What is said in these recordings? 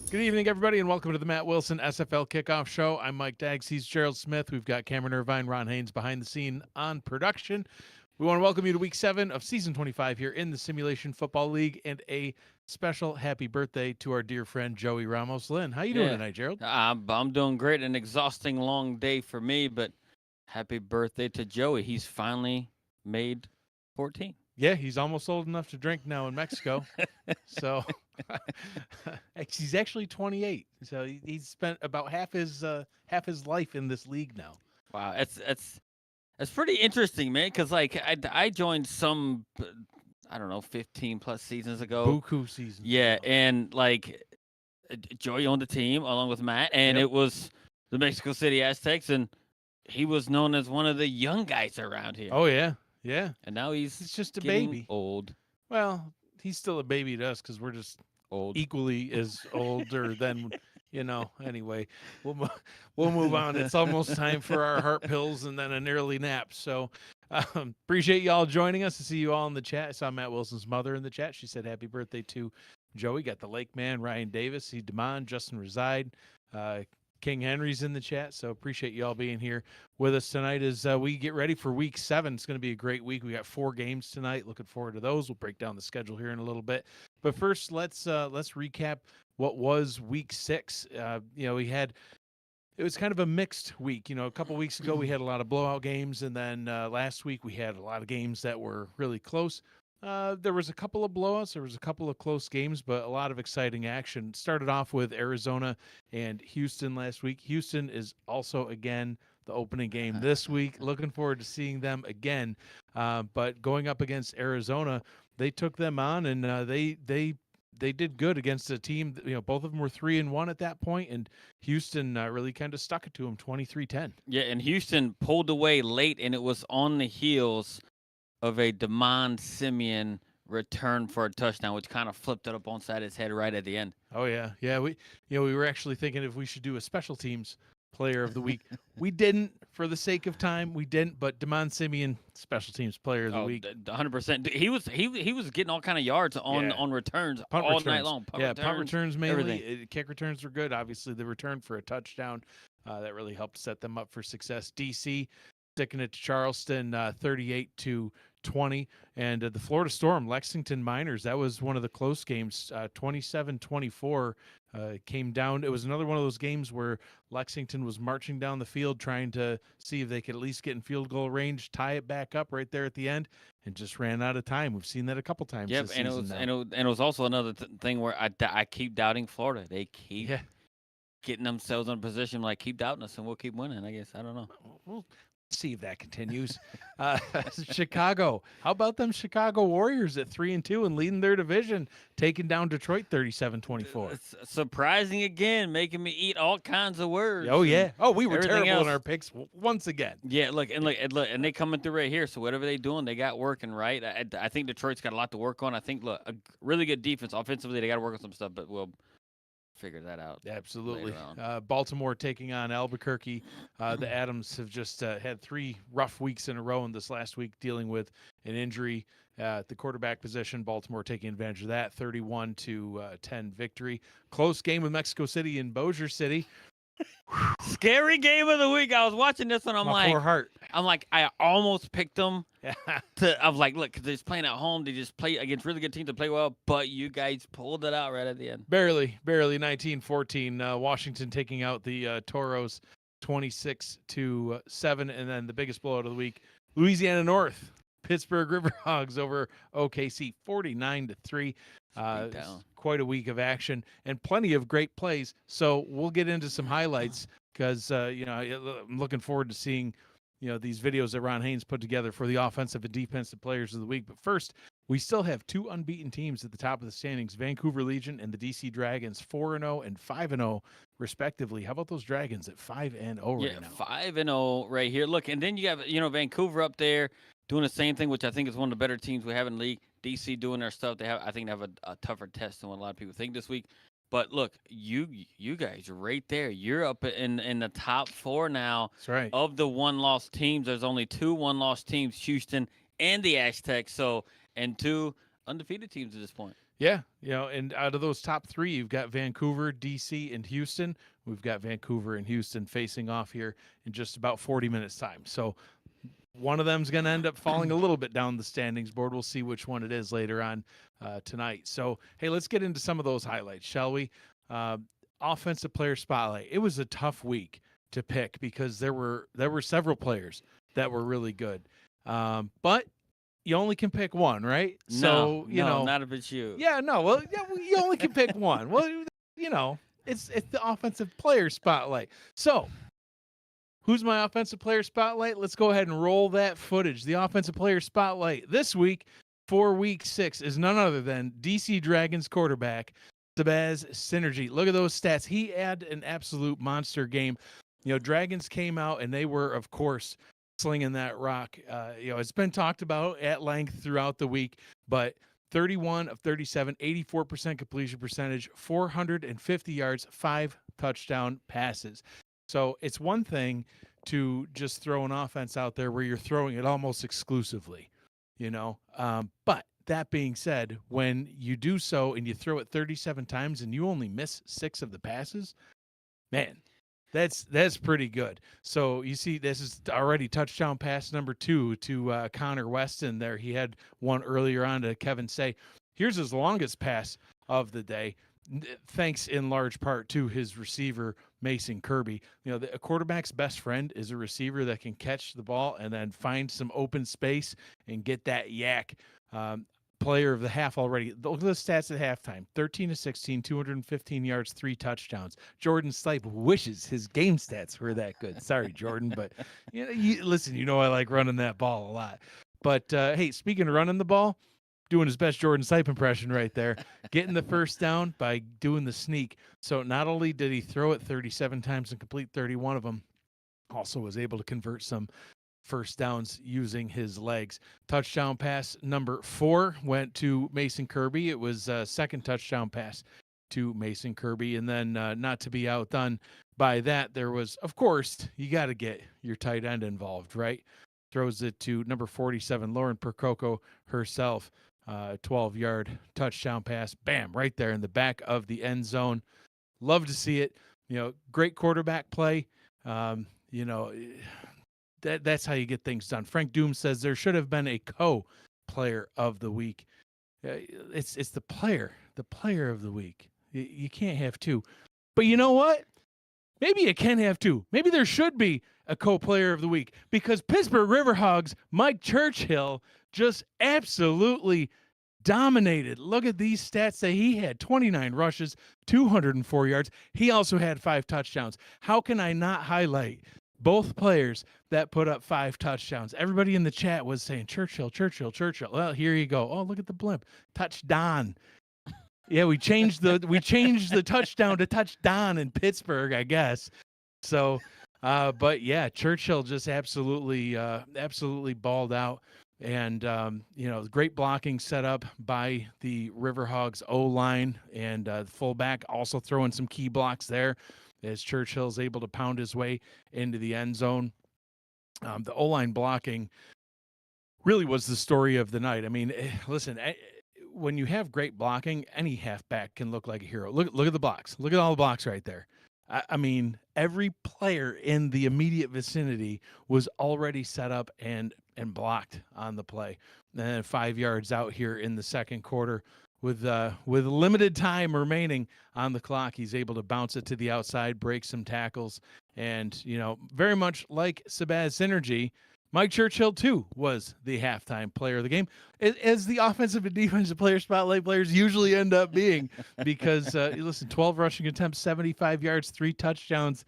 Good evening, everybody, and welcome to the Matt Willson SFL Kickoff Show. I'm Mike Daggs. He's Gerald Smith. We've got Cameron Irvine, Ron Haynes behind the scene on production. We want to welcome you to Week 7 of Season 25 here in the Simulation Football League, and a special happy birthday to our dear friend Joey Ramos. Lynn, how you doing tonight, Gerald? I'm doing great. An exhausting long day for me, but happy birthday to Joey. He's finally made 14. Yeah, he's almost old enough to drink now in Mexico. So he's actually 28. So he's spent about half his life in this league now. Wow, that's pretty interesting, man. Because like I joined some, I don't know, 15 plus seasons ago. Buku season. Yeah, and like Joey owned the team along with Matt, and it was the Mexico City Aztecs, and he was known as one of the young guys around here. Oh yeah. Yeah. And now he's just a getting baby. Old. Well, he's still a baby to us because we're just Old. equally as older than, anyway, we'll move on. It's almost time for our heart pills and then an early nap. So appreciate y'all joining us. To see you all in the chat. I saw Matt Wilson's mother in the chat. She said happy birthday to Joey. Got the Lake Man, Ryan Davis, see Demond, Justin Reside, King Henry's in the chat, so appreciate you all being here with us tonight as we get ready for Week 7. It's going to be a great week. We got 4 games tonight. Looking forward to those. We'll break down the schedule here in a little bit. But first, let's recap what was Week 6. It was kind of a mixed week. A couple weeks ago we had a lot of blowout games, and then last week we had a lot of games that were really close. There was a couple of blowouts. There was a couple of close games, but a lot of exciting action. Started off with Arizona and Houston last week. Houston is also, again, the opening game this week. Looking forward to seeing them again. But going up against Arizona, they took them on, and they did good against a team. Both of them were 3-1 at that point, and Houston really kind of stuck it to them, 23-10. Yeah, and Houston pulled away late, and it was on the heels of a Demond Simeon return for a touchdown, which kind of flipped it up on side of his head right at the end. Oh yeah. We were actually thinking if we should do a special teams player of the week. We didn't, for the sake of time. We didn't, but Demond Simeon, special teams player of the week. 100%. He was getting all kind of yards on returns punt all returns. night long. Punt returns mainly. Everything. Kick returns were good. Obviously, the return for a touchdown that really helped set them up for success. DC sticking it to Charleston, 38-20, and the Florida Storm, Lexington Miners. That was one of the close games, 27-24. Came down. It was another one of those games where Lexington was marching down the field trying to see if they could at least get in field goal range, tie it back up right there at the end, and just ran out of time. We've seen that a couple times. Yep, this and it was also another thing where I keep doubting Florida. They keep getting themselves in a position like keep doubting us, and we'll keep winning. I guess I don't know. We'll see if that continues. Chicago. How about them Chicago Warriors at 3-2 and leading their division, taking down Detroit 37-24. It's surprising again, making me eat all kinds of words. Oh yeah. Oh, we were terrible else. in our picks once again. Yeah, look, and they coming through right here. So whatever they doing, they got working right. I think Detroit's got a lot to work on. I think a really good defense offensively. They got to work on some stuff, but we'll figure that out. Absolutely. Baltimore taking on Albuquerque. The Adams have just had 3 rough weeks in a row, and this last week dealing with an injury at the quarterback position. Baltimore taking advantage of that, 31-10 victory. Close game with Mexico City and Bossier City. Scary game of the week. I was watching this one. Poor heart. I almost picked them. Look, because they're playing at home. They just play against really good teams to play well, but you guys pulled it out right at the end. Barely 19-14. Washington taking out the Toros 26-7. And then the biggest blowout of the week, Louisiana North. Pittsburgh Riverhogs over OKC 49-3. Quite a week of action and plenty of great plays. So we'll get into some highlights because I'm looking forward to seeing these videos that Ron Haynes put together for the offensive and defensive players of the week. But first, we still have 2 unbeaten teams at the top of the standings: Vancouver Legion and the DC Dragons, 4-0 and 5-0 respectively. How about those Dragons at 5-0 right now? 5-0 right here. Look, and then you have Vancouver up there doing the same thing, which I think is one of the better teams we have in the league. DC doing their stuff. I think they have a tougher test than what a lot of people think this week. But look, you guys are right there. You're up in the top 4 now. That's right. Of the 1-loss teams, there's only 2 1-loss teams, Houston and the Aztecs. So, and 2 undefeated teams at this point. Yeah, and out of those top three, you've got Vancouver, DC, and Houston. We've got Vancouver and Houston facing off here in just about 40 minutes time. So one of them's going to end up falling a little bit down the standings board. We'll see which one it is later on tonight. So, hey, let's get into some of those highlights, shall we? Uh, Offensive player spotlight. It was a tough week to pick because there were several players that were really good, but you only can pick one, right? No, So not if it's you. yeah, no, well, yeah, you only can pick one. Well, it's the offensive player spotlight. So who's my offensive player spotlight? Let's go ahead and roll that footage. The offensive player spotlight this week for week 6 is none other than DC Dragons quarterback, Sebaz Synergy. Look at those stats. He had an absolute monster game. Dragons came out and they were, of course, slinging that rock. It's been talked about at length throughout the week, but 31 of 37, 84% completion percentage, 450 yards, 5 touchdown passes. So it's one thing to just throw an offense out there where you're throwing it almost exclusively, but that being said, when you do so and you throw it 37 times and you only miss 6 of the passes, man, that's pretty good. So you see, this is already touchdown pass number 2 to Connor Weston there. He had one earlier on to Kevin Say. Here's his longest pass of the day, thanks in large part to his receiver, Mason Kirby. A quarterback's best friend is a receiver that can catch the ball and then find some open space and get that yak. Player of the half already. Look at the stats at halftime. 13 to 16, 215 yards, 3 touchdowns. Jordan Stipe wishes his game stats were that good. Sorry, Jordan, but listen, I like running that ball a lot. But hey, speaking of running the ball, doing his best Jordan Stipe impression right there, getting the first down by doing the sneak. So not only did he throw it 37 times and complete 31 of them, also was able to convert some first downs using his legs. Touchdown pass number 4 went to Mason Kirby. It was a second touchdown pass to Mason Kirby. And then not to be outdone by that, there was, of course, you got to get your tight end involved, right? Throws it to number 47, Lauren Percoco herself. 12-yard touchdown pass. Bam, right there in the back of the end zone. Love to see it. Great quarterback play. That's how you get things done. Frank Doom says there should have been a co-player of the week. It's the player of the week. You can't have two. But you know what? Maybe you can have two. Maybe there should be a co-player of the week because Pittsburgh Riverhogs Mike Churchill just absolutely dominated. Look at these stats that he had: 29 rushes, 204 yards. He also had 5 touchdowns. How can I not highlight both players that put up 5 touchdowns? Everybody in the chat was saying Churchill. Well, here you go. Oh, look at the blimp. Touchdown. Yeah, we changed the touchdown to touchdown in Pittsburgh, I guess. So, but yeah, Churchill just absolutely balled out. And, great blocking set up by the Riverhogs O-line, and fullback also throwing some key blocks there as Churchill's able to pound his way into the end zone. The O-line blocking really was the story of the night. I mean, listen, when you have great blocking, any halfback can look like a hero. Look at the blocks. Look at all the blocks right there. I mean, every player in the immediate vicinity was already set up and blocked on the play. And then 5 yards out here in the second quarter with limited time remaining on the clock, he's able to bounce it to the outside, break some tackles, and, very much like Sebaz Synergy, Mike Churchill, too, was the halftime player of the game, as the offensive and defensive player spotlight players usually end up being, because, 12 rushing attempts, 75 yards, 3 touchdowns.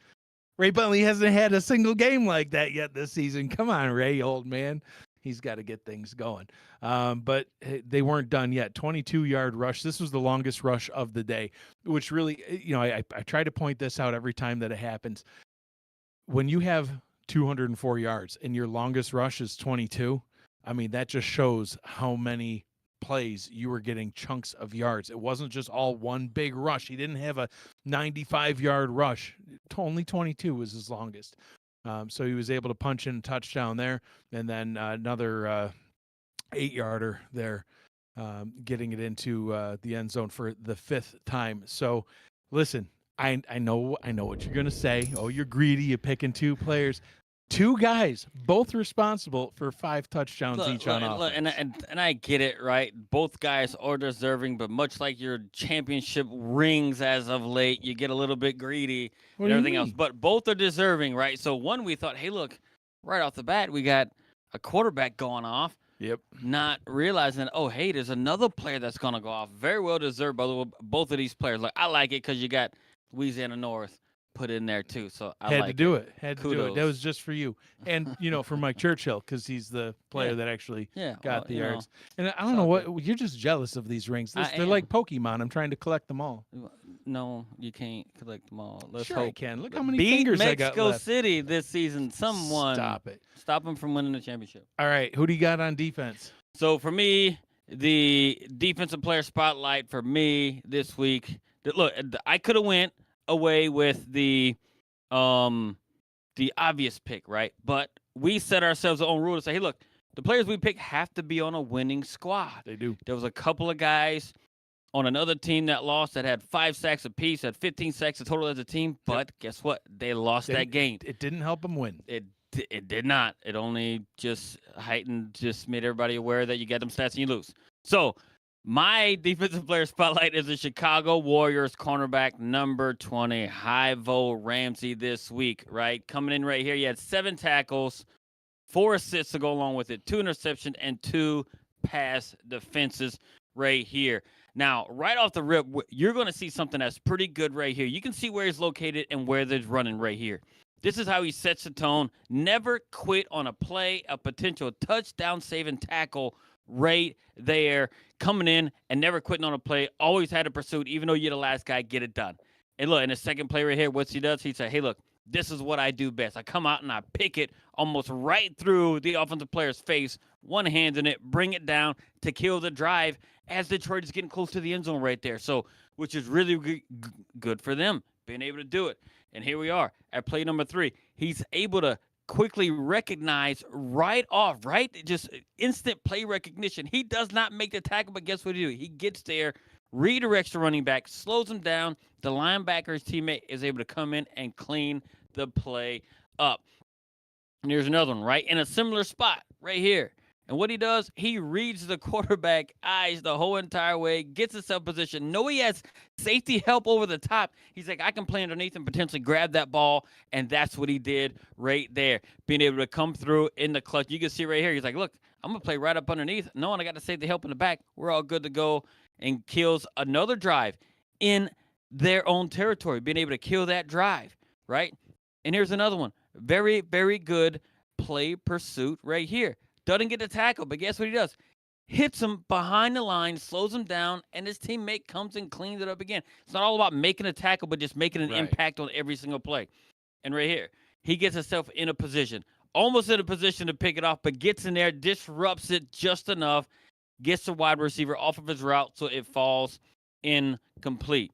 Ray Buntley hasn't had a single game like that yet this season. Come on, Ray, old man. He's got to get things going. But they weren't done yet. 22-yard rush. This was the longest rush of the day, which really, I try to point this out every time that it happens. When you have 204 yards and your longest rush is 22, I mean, that just shows how many plays you were getting chunks of yards. It wasn't just all one big rush. He didn't have a 95-yard rush. Only 22 was his longest. So he was able to punch in a touchdown there, and then another 8-yarder there getting it into the end zone for the 5th time. So, listen, I know what you're gonna say. Oh, you're greedy. You're picking 2 players. 2 guys, both responsible for 5 touchdowns each on offense. And I get it, right? Both guys are deserving, but much like your championship rings as of late, you get a little bit greedy and everything else. But both are deserving, right? So one, we thought, hey, look, right off the bat, we got a quarterback going off. Yep. Not realizing, oh, hey, there's another player that's going to go off. Very well deserved by both of these players. Like, I like it because you got Louisiana North put in there too. So I had like to do it. it. Had to Kudos. do it. That was just for you, and for Mike Churchill because he's the player that actually got the yards. And I don't know what you're just jealous of these rings. They're like Pokemon. I'm trying to collect them all. No, you can't collect them all. Let's sure hope. I can. Look how many fingers I got left. Mexico City this season. Someone stop it. Stop them from winning the championship. All right, who do you got on defense? So for me, the defensive player spotlight for me this week. Look, I could have went away with the obvious pick, right? But we set ourselves our own rule to say, hey, look, the players we pick have to be on a winning squad. They do. There was a couple of guys on another team that lost that had 5 sacks apiece, had 15 sacks total as a team. But guess what? They lost that game. It didn't help them win. It did not. It only just heightened, just made everybody aware that you get them stats and you lose. So my defensive player spotlight is the Chicago Warriors cornerback number 20, Hyvo Ramsey this week, right? Coming in right here, he had 7 tackles, 4 assists to go along with it, 2 interceptions, and 2 pass defenses right here. Now, right off the rip, you're going to see something that's pretty good right here. You can see where he's located and where they're running right here. This is how he sets the tone. Never quit on a play, a potential touchdown-saving tackle right there, coming in and never quitting on a play. Always had a pursuit, even though you're the last guy, get it done. And look, in the second play right here, what he does, he said, hey, look, this is what I do best. I come out and I pick it almost right through the offensive player's face, one hand in it, bring it down to kill the drive as Detroit is getting close to the end zone right there. So, which is really good for them, being able to do it. And here we are at play number 3. He's able to quickly recognize right off, right? Just instant play recognition. He does not make the tackle, but guess what he do? He gets there, redirects the running back, slows him down. The linebacker's teammate is able to come in and clean the play up. And here's another one, right? In a similar spot right here. And what he does, he reads the quarterback eyes the whole entire way, gets himself position. Know he has safety help over the top. He's like, I can play underneath and potentially grab that ball. And that's what he did right there, being able to come through in the clutch. You can see right here, he's like, look, I'm going to play right up underneath. No, and I got to safety help in the back. We're all good to go. And kills another drive in their own territory, being able to kill that drive, right? And here's another one. Very, very good play pursuit right here. Doesn't get the tackle, but guess what he does? Hits him behind the line, slows him down, and his teammate comes and cleans it up again. It's not all about making a tackle, but just making an impact on every single play. And right here, he gets himself in a position, almost in a position to pick it off, but gets in there, disrupts it just enough, gets the wide receiver off of his route so it falls incomplete.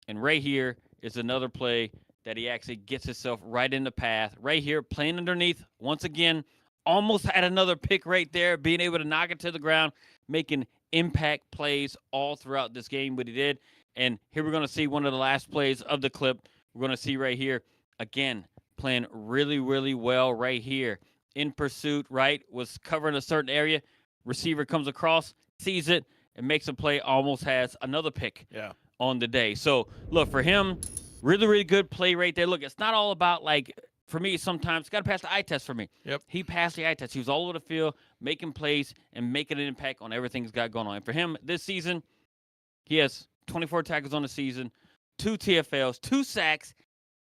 And right here is another play that he actually gets himself right in the path. Right here, playing underneath, once again, almost had another pick right there, being able to knock it to the ground, making impact plays all throughout this game, but he did. And here we're going to see one of the last plays of the clip. We're going to see right here, again, playing really, really well right here. In pursuit, right, was covering a certain area. Receiver comes across, sees it, and makes a play, almost has another pick on the day. So, look, for him, really, really good play right there. Look, it's not all about, like, for me, sometimes, got to pass the eye test for me. Yep. He passed the eye test. He was all over the field, making plays and making an impact on everything he's got going on. And for him, this season, he has 24 tackles on the season, 2 TFLs, 2 sacks,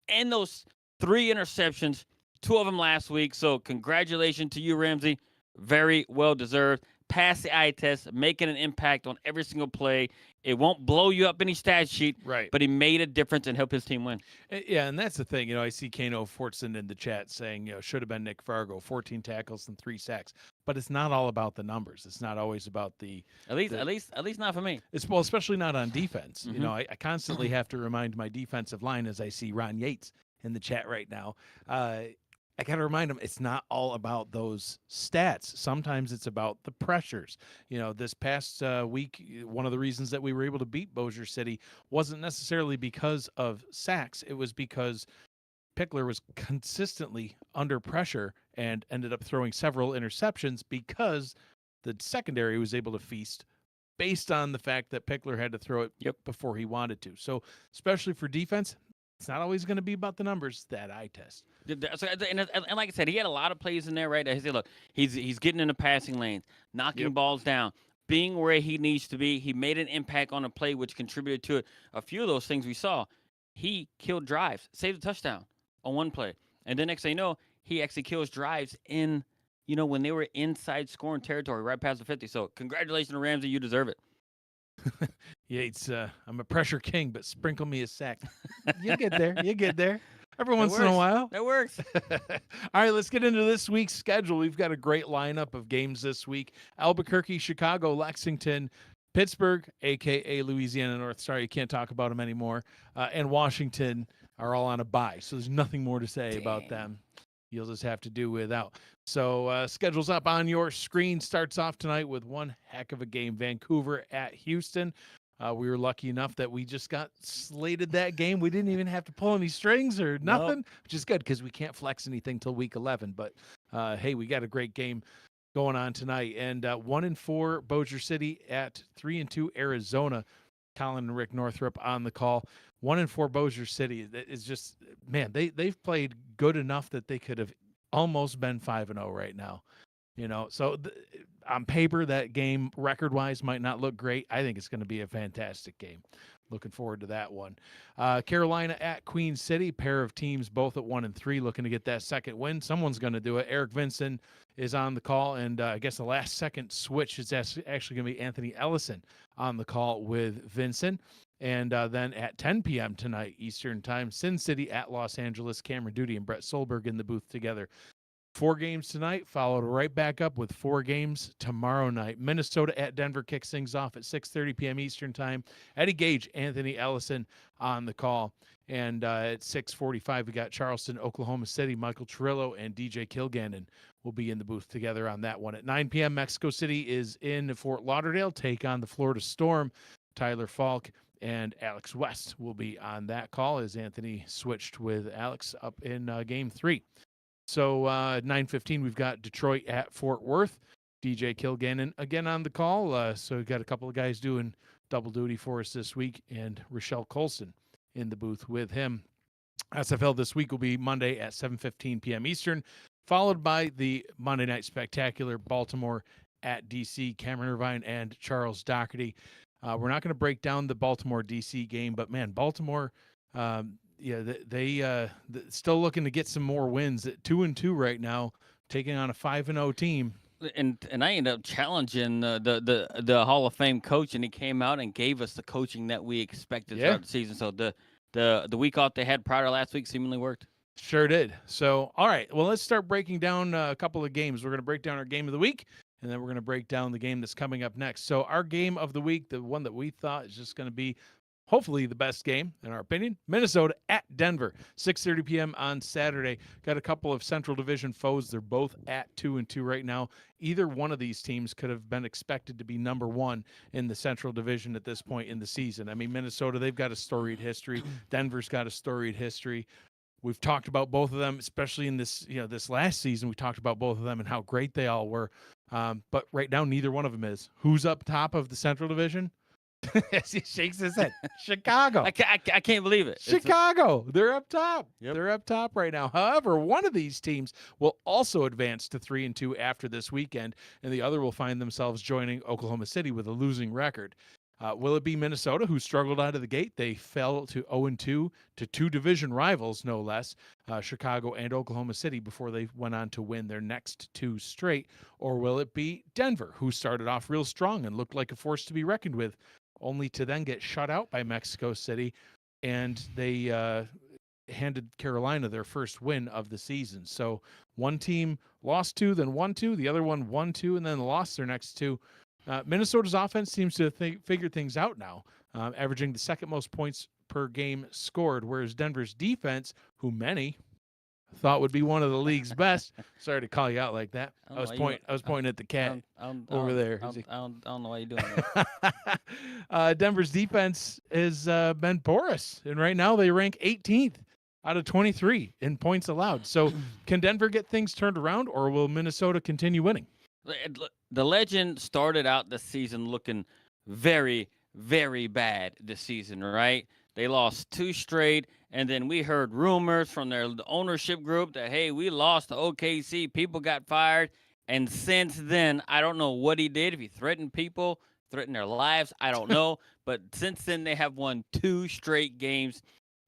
and those 3 interceptions, 2 of them last week. So congratulations to you, Ramsey. Very well deserved. Pass the eye test, making an impact on every single play. It won't blow you up any stat sheet, right? But he made a difference and helped his team win. Yeah, and that's the thing. I see Kano Fortson in the chat saying, should have been Nick Fargo, 14 tackles and 3 sacks. But it's not all about the numbers. It's not always about the at least not for me. It's especially not on defense. Mm-hmm. I constantly have to remind my defensive line as I see Ron Yates in the chat right now. I got to remind them it's not all about those stats. Sometimes it's about the pressures. This past week, one of the reasons that we were able to beat Bossier City wasn't necessarily because of sacks. It was because Pickler was consistently under pressure and ended up throwing several interceptions because the secondary was able to feast based on the fact that Pickler had to throw it before he wanted to. So, especially for defense, it's not always going to be about the numbers that eye test. And like I said, he had a lot of plays in there, right? He said, look, he's getting in the passing lanes, knocking balls down, being where he needs to be. He made an impact on a play, which contributed to it. A few of those things we saw. He killed drives, saved a touchdown on one play. And then next thing you know, he actually kills drives in, when they were inside scoring territory, right past the 50. So congratulations, Ramsey. You deserve it. Yates, I'm a pressure king, but sprinkle me a sack. You get there. You get there. Every once in a while. That works. All right, let's get into this week's schedule. We've got a great lineup of games this week. Albuquerque, Chicago, Lexington, Pittsburgh, a.k.a. Louisiana North. Sorry, you can't talk about them anymore. And Washington are all on a bye, so there's nothing more to say about them. You'll just have to do without. So schedule's up on your screen. Starts off tonight with one heck of a game. Vancouver at Houston. We were lucky enough that we just got slated that game. We didn't even have to pull any strings or nothing, which is good because we can't flex anything till week 11. But, hey, we got a great game going on tonight. And 1-4 Bossier City at 3-2 Arizona. Colin and Rick Northrup on the call. 1-4 Bossier City. That is just, man, they've played good enough that they could have almost been 5-0 right now. So on paper, that game record-wise might not look great. I think it's going to be a fantastic game. Looking forward to that one. Carolina at Queen City, pair of teams both at 1-3, looking to get that second win. Someone's going to do it. Eric Vinson is on the call, and I guess the last-second switch is actually going to be Anthony Ellison on the call with Vinson. And then at 10 p.m. tonight, Eastern Time, Sin City at Los Angeles, Cameron Duty and Brett Solberg in the booth together. 4 games tonight, followed right back up with 4 games tomorrow night. Minnesota at Denver kicks things off at 6:30 p.m. Eastern Time. Eddie Gage, Anthony Ellison on the call. And at 6:45, we got Charleston, Oklahoma City. Michael Trillo and DJ Kilgannon will be in the booth together on that one. At 9 p.m., Mexico City is in Fort Lauderdale, take on the Florida Storm. Tyler Falk and Alex West will be on that call as Anthony switched with Alex up in Game 3. So 9:15, we've got Detroit at Fort Worth. DJ Kilgannon again on the call. So we've got a couple of guys doing double duty for us this week, and Rochelle Colson in the booth with him. SFL this week will be Monday at 7:15 p.m. Eastern, followed by the Monday Night Spectacular, Baltimore at DC, Cameron Irvine and Charles Doherty. We're not going to break down the Baltimore-DC game, but, man, Baltimore they still looking to get some more wins at 2-2 right now, taking on a 5-0 team. And I ended up challenging the Hall of Fame coach, and he came out and gave us the coaching that we expected throughout the season. So the week off they had prior to last week seemingly worked. Sure did. So, all right, well, let's start breaking down a couple of games. We're going to break down our game of the week, and then we're going to break down the game that's coming up next. So our game of the week, the one that we thought is just going to be hopefully the best game, in our opinion, Minnesota at Denver, 6:30 p.m. on Saturday. Got a couple of Central Division foes. They're both at 2-2 right now. Either one of these teams could have been expected to be number 1 in the Central Division at this point in the season. I mean, Minnesota, they've got a storied history. Denver's got a storied history. We've talked about both of them, especially in this last season. We talked about both of them and how great they all were. But right now, neither one of them is. Who's up top of the Central Division? As he shakes his head. Chicago. I can't believe it. Chicago. They're up top. Yep. They're up top right now. However, one of these teams will also advance to 3-2 after this weekend, and the other will find themselves joining Oklahoma City with a losing record. Will it be Minnesota, who struggled out of the gate? They fell to 0-2 to 2 division rivals, no less, Chicago and Oklahoma City, before they went on to win their next 2 straight. Or will it be Denver, who started off real strong and looked like a force to be reckoned with, only to then get shut out by Mexico City, and they handed Carolina their first win of the season. So one team lost 2, then won 2, the other one won 2, and then lost their next 2. Minnesota's offense seems to figure things out now, averaging the second most points per game scored, whereas Denver's defense, who many thought would be one of the league's best. Sorry to call you out like that. I I don't was know why pointing at the cat over there. I don't know why you're doing that. Denver's defense has been porous, and right now they rank 18th out of 23 in points allowed. So, can Denver get things turned around, or will Minnesota continue winning? The Legend started out the season looking very, very bad this season, right? They lost 2 straight, and then we heard rumors from their ownership group that, hey, we lost to OKC, people got fired. And since then, I don't know what he did, if he threatened people, threatened their lives, I don't know. But since then, they have won 2 straight games.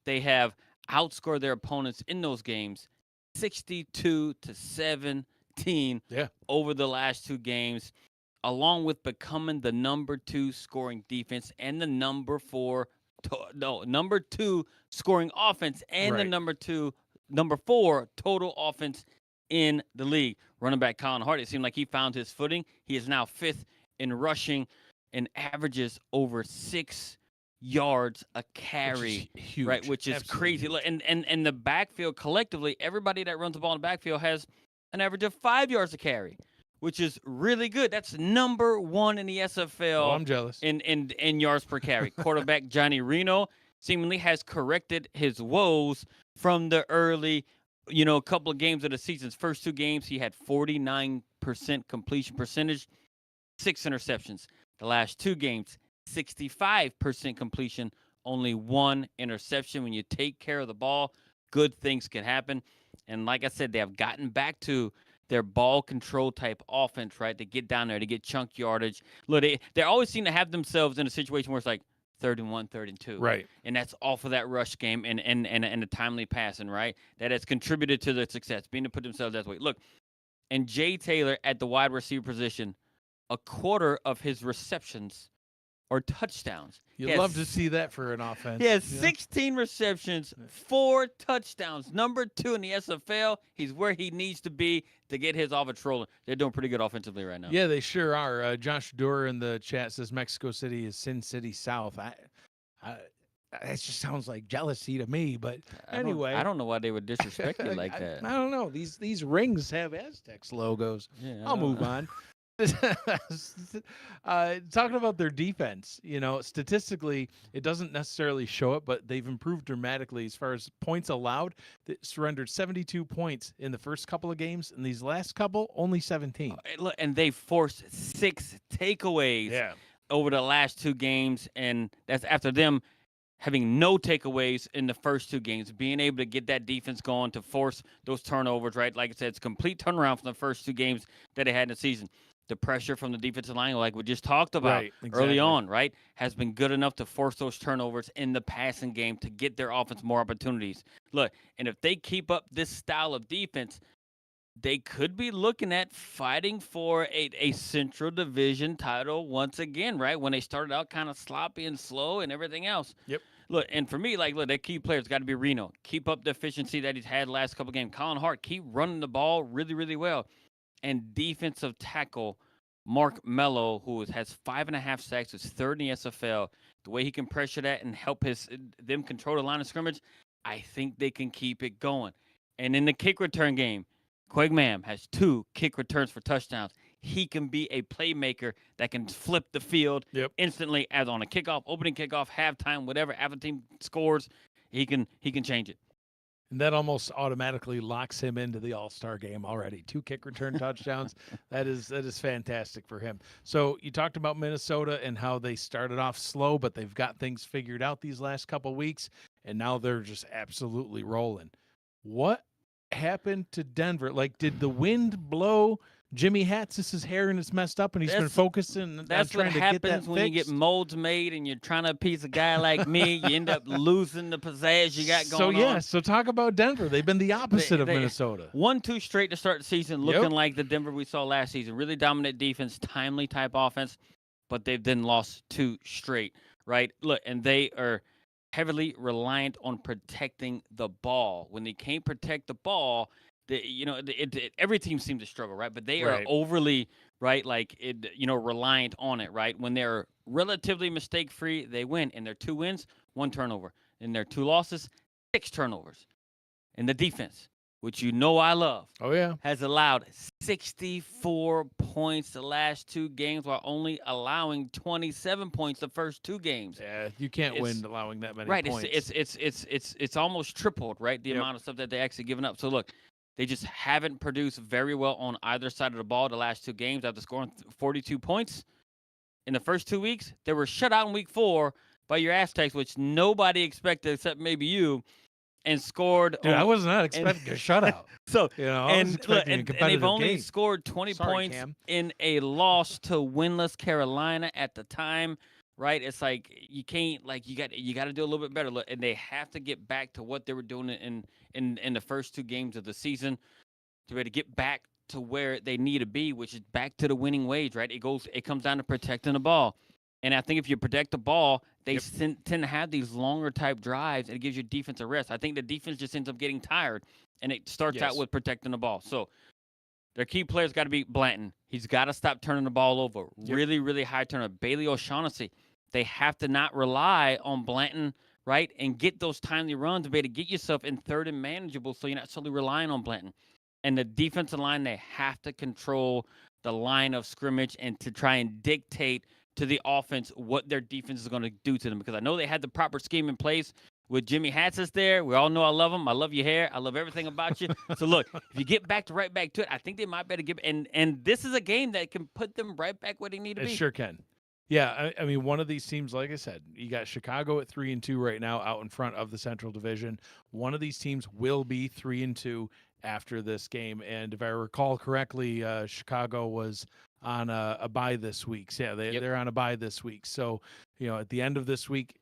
They have outscored their opponents in those games 62-17 over the last 2 games, along with becoming the number 2 scoring defense and the number 2 scoring offense and the number 4 total offense in the league. Running back Colin Hart, it seemed like he found his footing. He is now 5th in rushing and averages over 6 yards a carry, which is huge, right? Which is crazy. Huge. And the backfield collectively, everybody that runs the ball in the backfield has an average of 5 yards a carry, which is really good. That's number 1 in the SFL. Oh, I'm jealous. In yards per carry. Quarterback Johnny Reno seemingly has corrected his woes from the early, couple of games of the season's first 2 games. He had 49% completion percentage, 6 interceptions. The last 2 games, 65% completion, only 1 interception. When you take care of the ball, good things can happen. And like I said, they have gotten back to their ball control type offense, right? To get down there, to get chunk yardage. Look, they always seem to have themselves in a situation where it's like 3rd and 1, 3rd and 2. Right. And that's off of that rush game and the timely passing, right? That has contributed to their success, being to put themselves that way. Look, and Jay Taylor at the wide receiver position, a quarter of his receptions are touchdowns. You'd love to see that for an offense. He has 16 receptions, 4 touchdowns. Number 2 in the SFL. He's where he needs to be to get his offense rolling. They're doing pretty good offensively right now. Yeah, they sure are. Josh Doerr in the chat says Mexico City is Sin City South. That just sounds like jealousy to me. But anyway, I don't know why they would disrespect you like that. I don't know. These rings have Aztecs logos. Yeah, I'll move on. Talking about their defense, statistically, it doesn't necessarily show it, but they've improved dramatically as far as points allowed. They surrendered 72 points in the first couple of games, and these last couple, only 17. And they forced 6 takeaways over the last 2 games, and that's after them having no takeaways in the first 2 games, being able to get that defense going to force those turnovers, right? Like I said, it's a complete turnaround from the first 2 games that they had in the season. The pressure from the defensive line, like we just talked about early on, right, has been good enough to force those turnovers in the passing game to get their offense more opportunities. Look, and if they keep up this style of defense, they could be looking at fighting for a Central Division title once again, right? When they started out kind of sloppy and slow and everything else. Yep. Look, and for me, their key players got to be Reno. Keep up the efficiency that he's had last couple games. Colin Hart, keep running the ball really, really well. And defensive tackle Mark Mello, who has 5.5 sacks, is 3rd in the SFL. The way he can pressure that and help them control the line of scrimmage, I think they can keep it going. And in the kick return game, Quig Mam has 2 kick returns for touchdowns. He can be a playmaker that can flip the field instantly, as on a kickoff, opening kickoff, halftime, whatever. After the team scores, he can change it. And that almost automatically locks him into the All-Star game already. 2 kick return touchdowns. That is fantastic for him. So you talked about Minnesota and how they started off slow, but they've got things figured out these last couple of weeks, and now they're just absolutely rolling. What happened to Denver? Like, did the wind blow Jimmy Hatzis's hair and it's messed up, and he's been focusing on trying to get that fixed? When you get molds made and you're trying to appease a guy like me. You end up losing the pizzazz you got going on. So talk about Denver. They've been the opposite of Minnesota. 1-2 straight to start the season, looking like the Denver we saw last season. Really dominant defense, timely type offense, but they've then lost 2 straight, right? Look, and they are heavily reliant on protecting the ball. When they can't protect the ball, every team seems to struggle, right? But they are overly, reliant on it, right? When they're relatively mistake-free, they win. And their 2 wins, 1 turnover. In their 2 losses, 6 turnovers. And the defense, which you know I love, Oh yeah. has allowed 64 points the last 2 games while only allowing 27 points the first 2 games. Yeah, you can't It's win allowing that many right. points. It's almost tripled, right? The Yep. amount of stuff that they actually given up. So look, they just haven't produced very well on either side of the ball the last 2 games after scoring 42 points in the first 2 weeks. They were shut out in week 4 by your Aztecs, which nobody expected except maybe you, and scored Dude, I on. was not And expecting a shutout. so You know, I was and look, expecting a and they've competitive only game. scored 20 Sorry, points Cam. in a loss to winless Carolina at the time. Right, it's like you can't you got to do a little bit better. Look, and they have to get back to what they were doing in the first 2 games of the season to be able to get back to where they need to be, which is back to the winning ways. Right, it comes down to protecting the ball, and I think if you protect the ball, they tend to have these longer type drives, and it gives your defense a rest. I think the defense just ends up getting tired, and it starts out with protecting the ball. So their key players got to be Blanton. He's got to stop turning the ball over. Really, really high turnover. Bailey O'Shaughnessy. They have to not rely on Blanton, right, and get those timely runs to be able to get yourself in third and manageable so you're not solely relying on Blanton. And the defensive line, they have to control the line of scrimmage and to try and dictate to the offense what their defense is going to do to them. Because I know they had the proper scheme in place with Jimmy Hatzis there. We all know I love him. I love your hair. I love everything about you. So look, if you get right back to it, I think they might better give. And this is a game that can put them right back where they need to be. It sure can. Yeah, I mean, one of these teams, like I said, you got Chicago at 3-2 right now, out in front of the Central Division. One of these teams will be 3-2 after this game, and if I recall correctly, Chicago was on a bye this week. So, yeah, they're on a bye this week. So, you know, at the end of this week,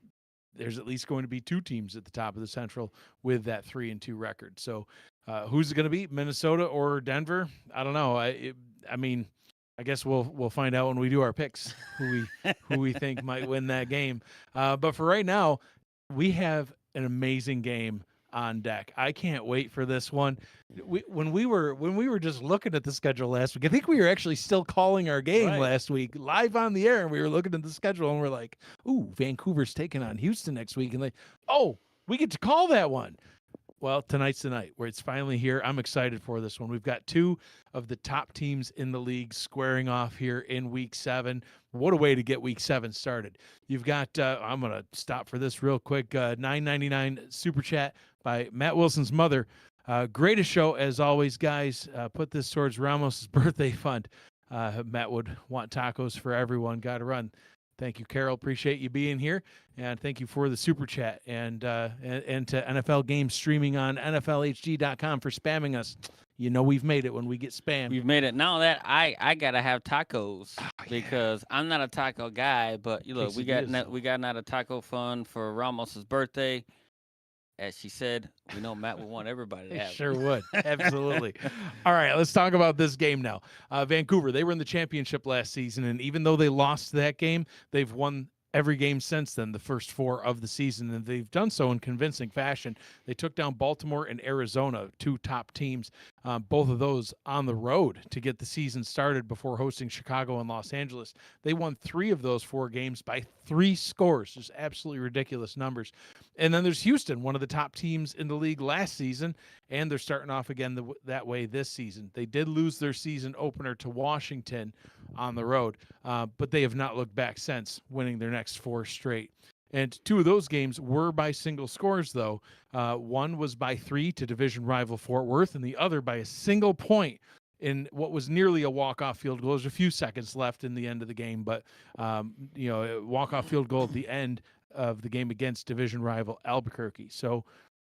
there's at least going to be 2 teams at the top of the Central with that 3-2 record. So, who's it going to be, Minnesota or Denver? I don't know. I mean, I guess we'll find out when we do our picks who we think might win that game. But for right now, we have an amazing game on deck. I can't wait for this one. When we were just looking at the schedule last week, I think we were actually still calling our game last week live on the air, and we were looking at the schedule and we're like, "Ooh, Vancouver's taking on Houston next week," and like, "Oh, we get to call that one." Well, tonight's the night where it's finally here. I'm excited for this one. We've got 2 of the top teams in the league squaring off here in Week 7. What a way to get Week 7 started. You've got, I'm going to stop for this real quick, $9.99 Super Chat by Matt Wilson's mother. Greatest show, as always, guys. Put this towards Ramos' birthday fund. Matt would want tacos for everyone. Got to run. Thank you, Carol. Appreciate you being here, and thank you for the super chat, and to NFL Games streaming on NFLHD.com for spamming us. You know we've made it when we get spammed. We've made it. Now that I gotta have tacos because I'm not a taco guy, but you look, we got not a taco fund for Ramos's birthday. As she said, we know Matt would want everybody to have. Sure would. Absolutely. All right, let's talk about this game now. Vancouver, they were in the championship last season, and even though they lost that game, they've won every game since then, the first 4 of the season, and they've done so in convincing fashion. They took down Baltimore and Arizona, 2 top teams, both of those on the road to get the season started before hosting Chicago and Los Angeles. They won 3 of those 4 games by 3 scores, just absolutely ridiculous numbers. And then there's Houston, one of the top teams in the league last season, and they're starting off again that way this season. They did lose their season opener to Washington on the road, but they have not looked back since, winning their next 4 straight. And 2 of those games were by single scores, though. One was by 3 to division rival Fort Worth, and the other by a single point in what was nearly a walk-off field goal. There's a few seconds left in the end of the game, but a walk-off field goal at the end of the game against division rival Albuquerque. So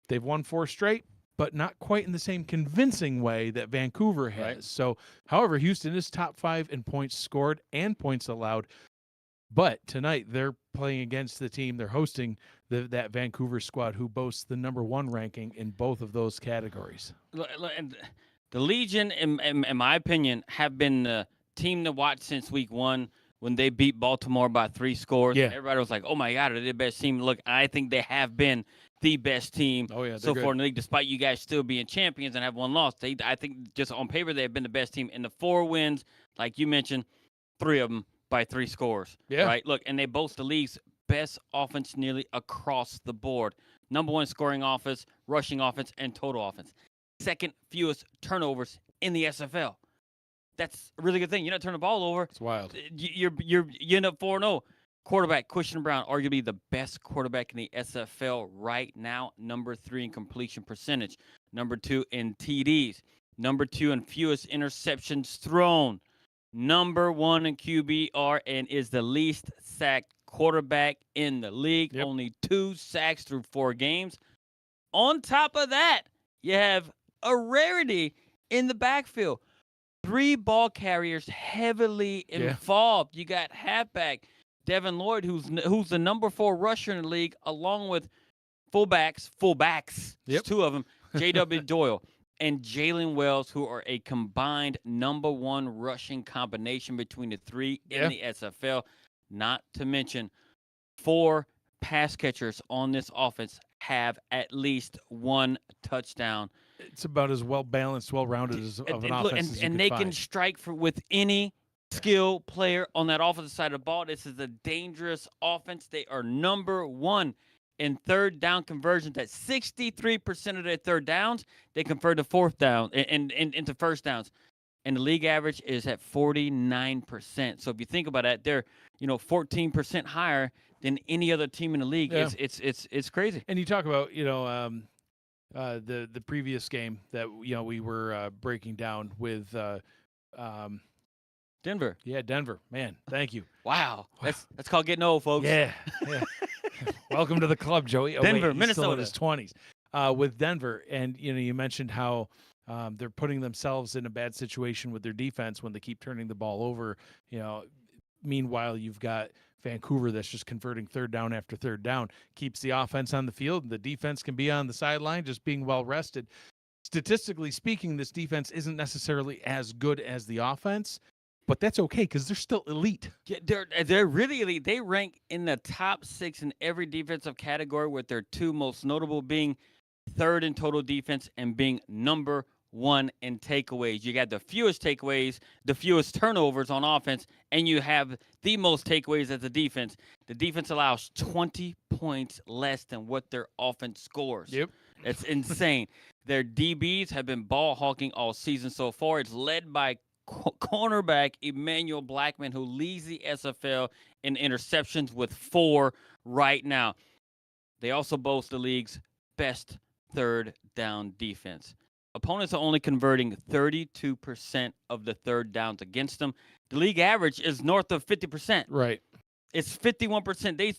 they've won 4 straight, but not quite in the same convincing way that Vancouver has. Right. So, however, Houston is top 5 in points scored and points allowed. But tonight they're playing against the team. They're hosting that Vancouver squad who boasts the number 1 ranking in both of those categories. And the Legion, in my opinion, have been the team to watch since week 1 when they beat Baltimore by 3 scores. Yeah. And everybody was like, oh, my God, are they the best team? Look, I think they have been the best team so far in the league, despite you guys still being champions and have 1 loss. I think just on paper they have been the best team. In the 4 wins, like you mentioned, 3 of them by 3 scores. Yeah. Right? Look, and they boast the league's best offense nearly across the board. Number 1 scoring offense, rushing offense, and total offense. second fewest turnovers in the SFL. That's a really good thing. You're not turning the ball over. It's wild. You end up 4-0. Quarterback Christian Brown, arguably the best quarterback in the SFL right now. Number 3 in completion percentage. Number 2 in TDs. Number 2 in fewest interceptions thrown. Number 1 in QBR and is the least sacked quarterback in the league. Yep. Only 2 sacks through 4 games. On top of that, you have a rarity in the backfield. 3 ball carriers heavily involved. You got halfback Devin Lloyd, who's the number 4 rusher in the league, along with fullbacks, yep. 2 of them, J.W. Doyle and Jalen Wells, who are a combined number 1 rushing combination between the 3 in the SFL. Not to mention 4 pass catchers on this offense have at least 1 touchdown. It's about as well-balanced, well-rounded as of an offense as you and they find. can strike with any skill player on that offensive side of the ball. This is a dangerous offense. They are number 1 in third down conversions. At 63% of their third downs, they convert to fourth down and into first downs. And the league average is at 49%. So if you think about that, they're 14% higher than any other team in the league. Yeah. It's crazy. And you talk about the previous game that we were breaking down with Denver. Yeah, Denver. Man, thank you. Wow. That's called getting old, folks. Yeah. Welcome to the club, Joey. Denver, he's Minnesota. Still in his 20s. With Denver, and you mentioned how they're putting themselves in a bad situation with their defense when they keep turning the ball over. Meanwhile, you've got Vancouver that's just converting third down after third down, keeps the offense on the field, and the defense can be on the sideline just being well rested. Statistically speaking, this defense isn't necessarily as good as the offense, but that's okay because they're still elite. Yeah, they're really elite. They rank in the top 6 in every defensive category, with their 2 most notable being 3rd in total defense and being number 1 in takeaways. You got the fewest takeaways, the fewest turnovers on offense, and you have the most takeaways as a defense. The defense allows 20 points less than what their offense scores. Yep. That's insane. Their DBs have been ball hawking all season so far. It's led by cornerback Emmanuel Blackman, who leads the SFL in interceptions with 4 right now. They also boast the league's best third down defense. Opponents are only converting 32% of the third downs against them. The league average is north of 50%. Right. It's 51%. They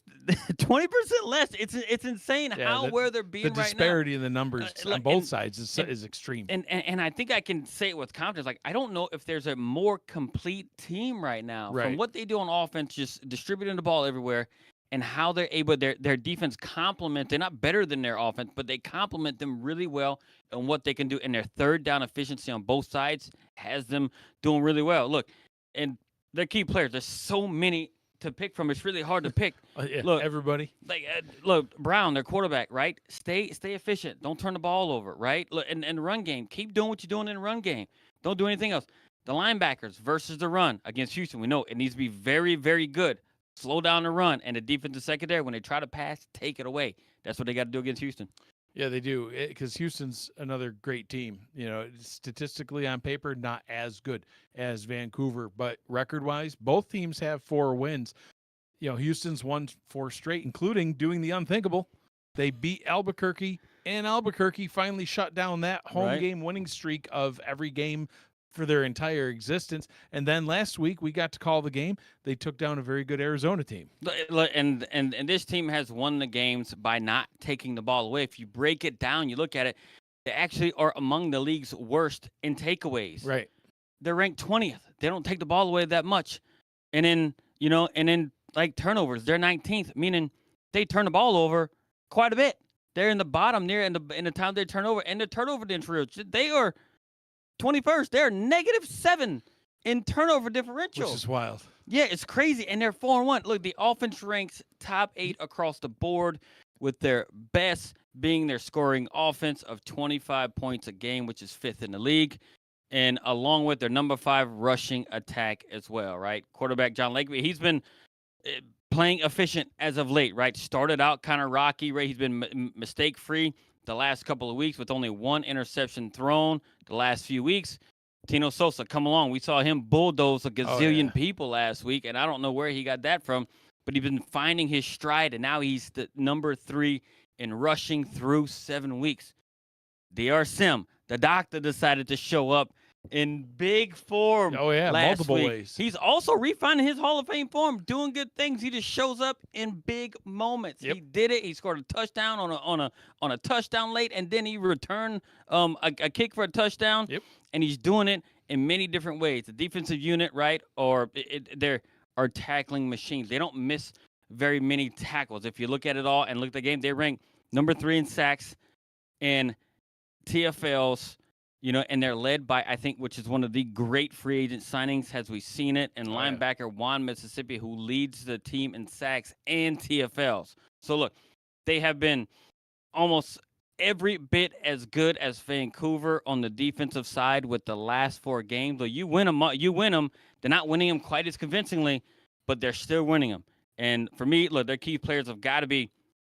20% less. It's insane where they're being right now. The disparity in the numbers on both sides is extreme. And I think I can say it with confidence. Like, I don't know if there's a more complete team right now from what they do on offense, just distributing the ball everywhere, and how they're able, their defense complement. They're not better than their offense, but they complement them really well and what they can do. And their third down efficiency on both sides has them doing really well. Look, and their key players, there's so many to pick from. It's really hard to pick. Look, everybody. Look, Brown, their quarterback, right? Stay efficient. Don't turn the ball over, right? Look, and the run game, keep doing what you're doing in the run game. Don't do anything else. The linebackers versus the run against Houston, we know it needs to be very, very good. Slow down the run, and the defensive secondary, when they try to pass, take it away. That's what they got to do against Houston. Yeah, they do, because Houston's another great team. Statistically on paper, not as good as Vancouver, but record-wise, both teams have 4 wins. Houston's won 4 straight, including doing the unthinkable. They beat Albuquerque, and Albuquerque finally shut down that home game winning streak of every game for their entire existence. And then last week we got to call the game. They took down a very good Arizona team. And this team has won the games by not taking the ball away. If you break it down, you look at it, they actually are among the league's worst in takeaways. Right. They're ranked 20th. They don't take the ball away that much. And then, like turnovers, they're 19th, meaning they turn the ball over quite a bit. They're in the bottom there in the time they turn over, and the turnover differential, they are 21st. They're -7 in turnover differential. Which is wild. Yeah, it's crazy. And they're 4-1. Look, the offense ranks top 8 across the board, with their best being their scoring offense of 25 points a game, which is 5th in the league. And along with their number 5 rushing attack as well, right? Quarterback John Lakeby, he's been playing efficient as of late, right? Started out kind of rocky, right? He's been mistake-free. the last couple of weeks with only 1 interception thrown the last few weeks. Tino Sosa, come along. We saw him bulldoze a gazillion people last week, and I don't know where he got that from, but he's been finding his stride, and now he's the number 3 in rushing through 7 weeks. DR Sim, the doctor, decided to show up in big form. Oh, yeah, last multiple week. ways. He's also refining his Hall of Fame form, doing good things. He just shows up in big moments. Yep. He did it. He scored a touchdown on a touchdown late, and then he returned a kick for a touchdown. Yep. And he's doing it in many different ways. The defensive unit, right, or they're tackling machines. They don't miss very many tackles. If you look at it all and look at the game, they rank number 3 in sacks and TFLs, and they're led by, I think, which is one of the great free agent signings as we've seen it, and linebacker Juan Mississippi, who leads the team in sacks and TFLs. So, look, they have been almost every bit as good as Vancouver on the defensive side with the last 4 games. Though you win them. They're not winning them quite as convincingly, but they're still winning them. And for me, look, their key players have got to be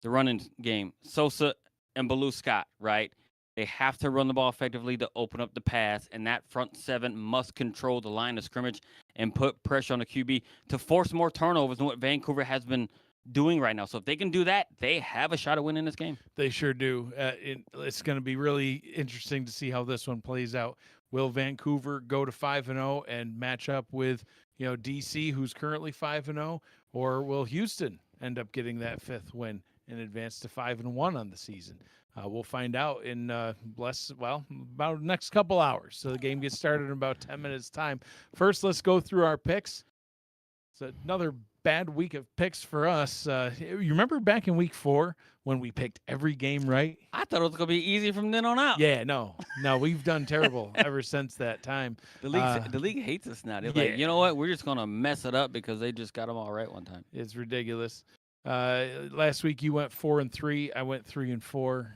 the running game, Sosa and Baloo Scott, right? They have to run the ball effectively to open up the pass, and that front 7 must control the line of scrimmage and put pressure on the QB to force more turnovers than what Vancouver has been doing right now. So if they can do that, they have a shot at winning this game. They sure do. It's going to be really interesting to see how this one plays out. Will Vancouver go to 5-0 and match up with, DC, who's currently 5-0, or will Houston end up getting that 5th win and advance to 5-1 on the season? We'll find out in about the next couple hours. So the game gets started in about 10 minutes time. First, let's go through our picks. It's another bad week of picks for us. You remember back in week 4 when we picked every game right? I thought it was going to be easy from then on out. Yeah, no, we've done terrible ever since that time. The league hates us now. They're like, you know what? We're just going to mess it up because they just got them all right one time. It's ridiculous. Last week you went 4-3. I went 3-4.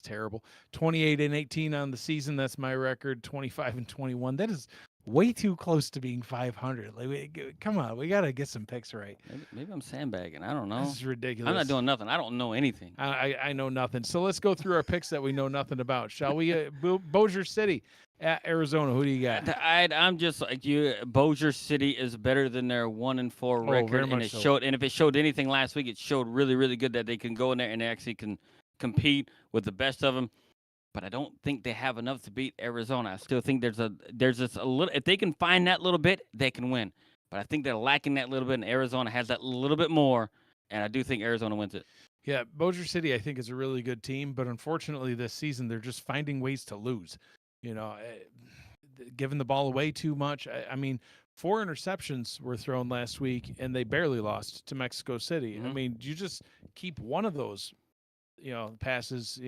Terrible. 28-18 on the season. That's my record. 25-21. That is way too close to being 500. Come on, we got to get some picks right. Maybe I'm sandbagging. I don't know. This is ridiculous. I'm not doing nothing. I don't know anything. I know nothing. So let's go through our picks that we know nothing about, shall we? Bossier City at Arizona. Who do you got? I'm just like you. Bossier City is better than their 1-4 record, very and much it so. showed. And if it showed anything last week, it showed really, really good that they can go in there and they actually can compete with the best of them. But I don't think they have enough to beat Arizona. I still think there's just a little. If they can find that little bit, they can win. But I think they're lacking that little bit, and Arizona has that little bit more. And I do think Arizona wins it. Yeah, Bossier City, I think, is a really good team, but unfortunately this season they're just finding ways to lose. Giving the ball away too much. I mean, 4 interceptions were thrown last week, and they barely lost to Mexico City. Mm-hmm. I mean, you just keep one of those, passes,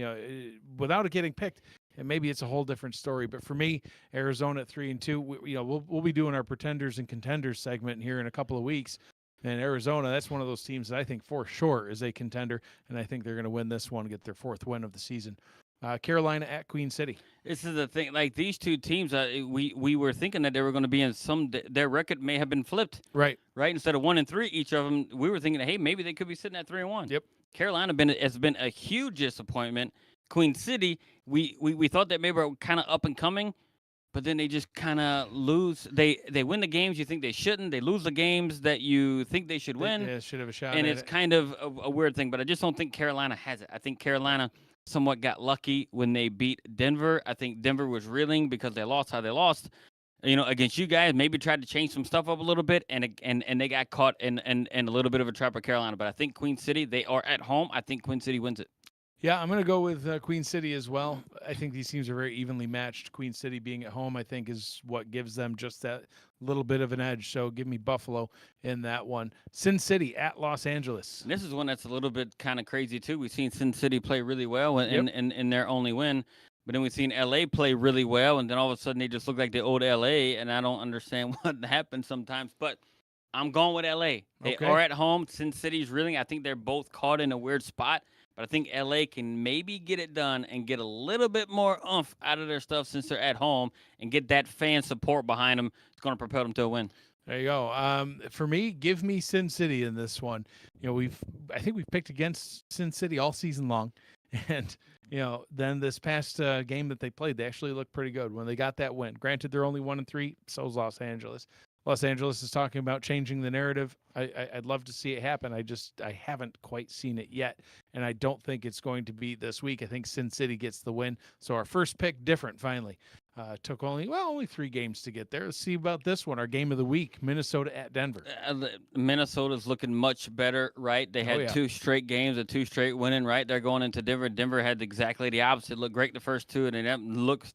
without it getting picked, and maybe it's a whole different story. But for me, Arizona at 3-2, we'll be doing our pretenders and contenders segment here in a couple of weeks. And Arizona, that's one of those teams that I think for sure is a contender, and I think they're going to win this one, get their 4th win of the season. Carolina at Queen City. This is the thing. Like these two teams, we were thinking that they were going to be in their record may have been flipped. Right. Instead of 1-3, each of them, we were thinking, hey, maybe they could be sitting at 3-1. Yep. Carolina has been a huge disappointment. Queen City, we thought that maybe were kind of up and coming, but then they just kind of lose. They win the games you think they shouldn't. They lose the games that you think they should win. Yeah, should have a shot. And it's kind of a weird thing, but I just don't think Carolina has it. I think Carolina somewhat got lucky when they beat Denver. I think Denver was reeling because they lost how they lost. Against you guys, maybe tried to change some stuff up a little bit, and they got caught in a little bit of a trap with Carolina. But I think Queen City, they are at home. I think Queen City wins it. Yeah, I'm going to go with Queen City as well. I think these teams are very evenly matched. Queen City being at home, I think, is what gives them just that little bit of an edge. So give me Buffalo in that one. Sin City at Los Angeles. And this is one that's a little bit kind of crazy, too. We've seen Sin City play really well in their only win. But then we've seen L.A. play really well, and then all of a sudden they just look like the old L.A., and I don't understand what happens sometimes. But I'm going with L.A. They are at home. Sin City's reeling. I think they're both caught in a weird spot. But I think L.A. can maybe get it done and get a little bit more oomph out of their stuff since they're at home and get that fan support behind them. It's going to propel them to a win. There you go. For me, give me Sin City in this one. I think we've picked against Sin City all season long, And then this past game that they played, they actually looked pretty good when they got that win. Granted, they're only 1-3. So's Los Angeles. Los Angeles is talking about changing the narrative. I'd love to see it happen. I haven't quite seen it yet, and I don't think it's going to be this week. I think Sin City gets the win. So our first pick different finally. Took only 3 games to get there. Let's see about this one. Our game of the week: Minnesota at Denver. Minnesota's looking much better, right? They had 2 straight games, 2 straight winning, right? They're going into Denver. Denver had exactly the opposite. Looked great the first 2, and it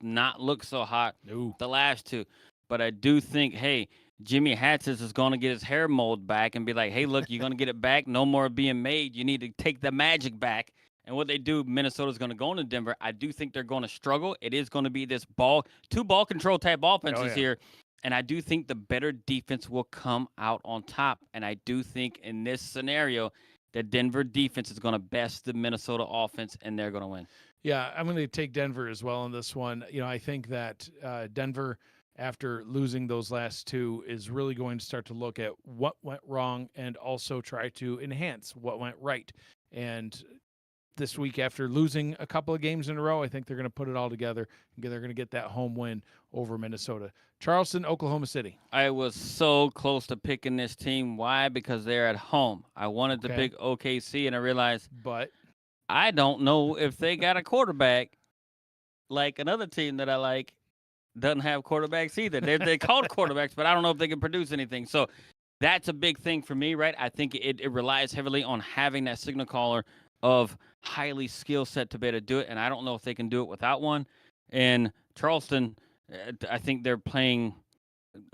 not look so hot the last 2. But I do think, hey, Jimmy Hatsis is going to get his hair mold back and be like, hey, look, you're going to get it back. No more being made. You need to take the magic back. And what they do, Minnesota's going to go into Denver. I do think they're going to struggle. It is going to be this 2 ball control type offenses here. And I do think the better defense will come out on top. And I do think in this scenario, the Denver defense is going to best the Minnesota offense, and they're going to win. Yeah, I'm going to take Denver as well in this one. I think that Denver, after losing those last 2, is really going to start to look at what went wrong and also try to enhance what went right. And this week, after losing a couple of games in a row, I think they're going to put it all together. They're going to get that home win over Minnesota. Charleston, Oklahoma City. I was so close to picking this team. Why? Because they're at home. I wanted to pick OKC, and I realized I don't know if they got a quarterback like another team that I like doesn't have quarterbacks either. They're called quarterbacks, but I don't know if they can produce anything. So that's a big thing for me, right? I think it relies heavily on having that signal caller of highly skill set to be able to do it, and I don't know if they can do it without one. And Charleston, I think they're playing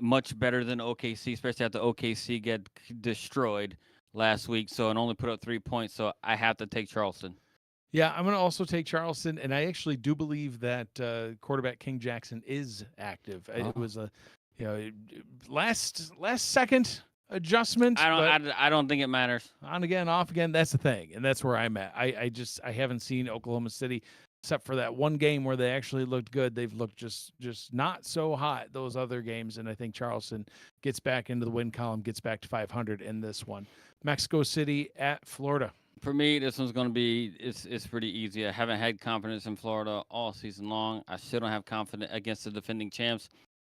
much better than OKC, especially after OKC get destroyed last week, and only put up 3 points. So I have to take Charleston. Yeah, I'm going to also take Charleston, and I actually do believe that quarterback King Jackson is active. It was a last second adjustment. I don't think it matters. On again, off again. That's the thing, and that's where I'm at. I haven't seen Oklahoma City except for that one game where they actually looked good. They've looked just not so hot those other games, and I think Charleston gets back into the win column, gets back to 500 in this one. Mexico City at Florida. For me, this one's going to be it's pretty easy. I haven't had confidence in Florida all season long. I still don't have confidence against the defending champs.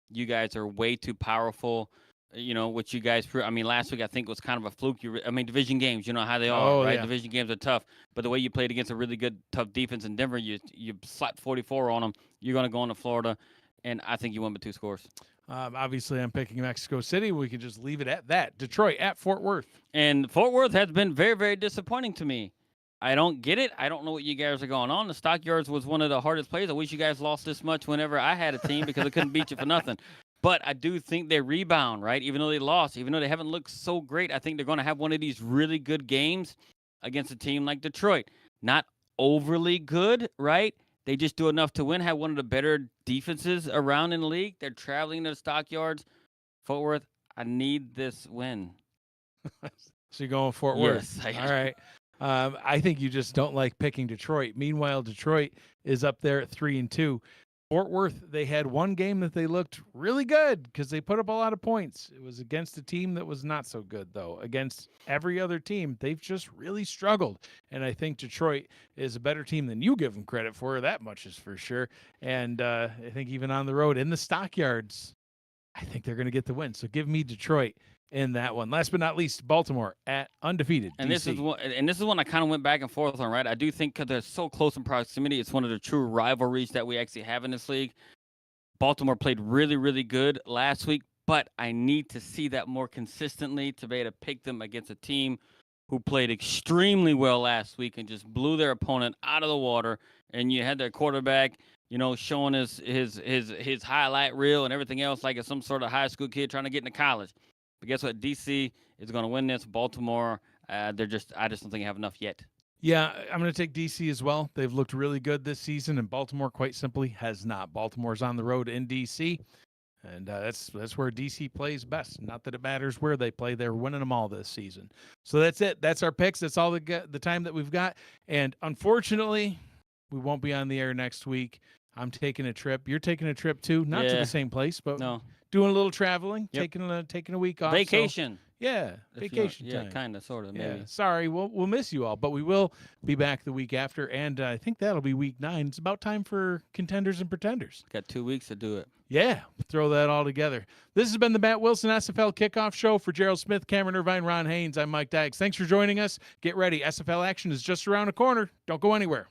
You guys are way too powerful. What you guys – I mean, last week I think was kind of a fluke. Division games, you know how they are, right? Yeah. Division games are tough. But the way you played against a really good, tough defense in Denver, you slapped 44 on them. You're going to go into Florida, and I think you win by 2 scores. Obviously, I'm picking Mexico City. We could just leave it at that. Detroit at Fort Worth. And Fort Worth has been very, very disappointing to me. I don't get it. I don't know what you guys are going on. The Stockyards was one of the hardest plays. I wish you guys lost this much whenever I had a team because I couldn't beat you for nothing. But I do think they rebound, right? Even though they lost, even though they haven't looked so great, I think they're going to have one of these really good games against a team like Detroit. Not overly good, right? They just do enough to win, have one of the better defenses around in the league. They're traveling to the Stockyards. Fort Worth, I need this win. So you're going Fort Worth. Yes. All right. I think you just don't like picking Detroit. Meanwhile, Detroit is up there at 3-2. Fort Worth, they had one game that they looked really good because they put up a lot of points. It was against a team that was not so good, though. Against every other team, they've just really struggled. And I think Detroit is a better team than you give them credit for. That much is for sure. And I think even on the road in the Stockyards, I think they're going to get the win. So give me Detroit in that one. Last but not least, Baltimore at undefeated. And DC. this is one I kind of went back and forth on, right? I do think because they're so close in proximity, it's one of the true rivalries that we actually have in this league. Baltimore played really, really good last week, but I need to see that more consistently to be able to pick them against a team who played extremely well last week and just blew their opponent out of the water. And you had their quarterback, showing his highlight reel and everything else like it's some sort of high school kid trying to get into college. But guess what? DC is going to win this. Baltimore, I just don't think they have enough yet. Yeah, I'm going to take DC as well. They've looked really good this season, and Baltimore, quite simply, has not. Baltimore's on the road in DC, and that's where DC plays best. Not that it matters where they play; they're winning them all this season. So that's it. That's our picks. That's all the time that we've got. And unfortunately, we won't be on the air next week. I'm taking a trip. You're taking a trip too, not to the same place, but. No. Doing a little traveling, taking a week off. Vacation. So, Yeah, vacation Yeah, time. kind of, sort of, Yeah, maybe. sorry, we'll miss you all, but we will be back the week after, and I think that'll be week 9. It's about time for contenders and pretenders. Got 2 weeks to do it. Yeah, throw that all together. This has been the Matt Willson SFL Kickoff Show. For Gerald Smith, Cameron Irvine, Ron Haynes, I'm Mike Dykes. Thanks for joining us. Get ready. SFL action is just around the corner. Don't go anywhere.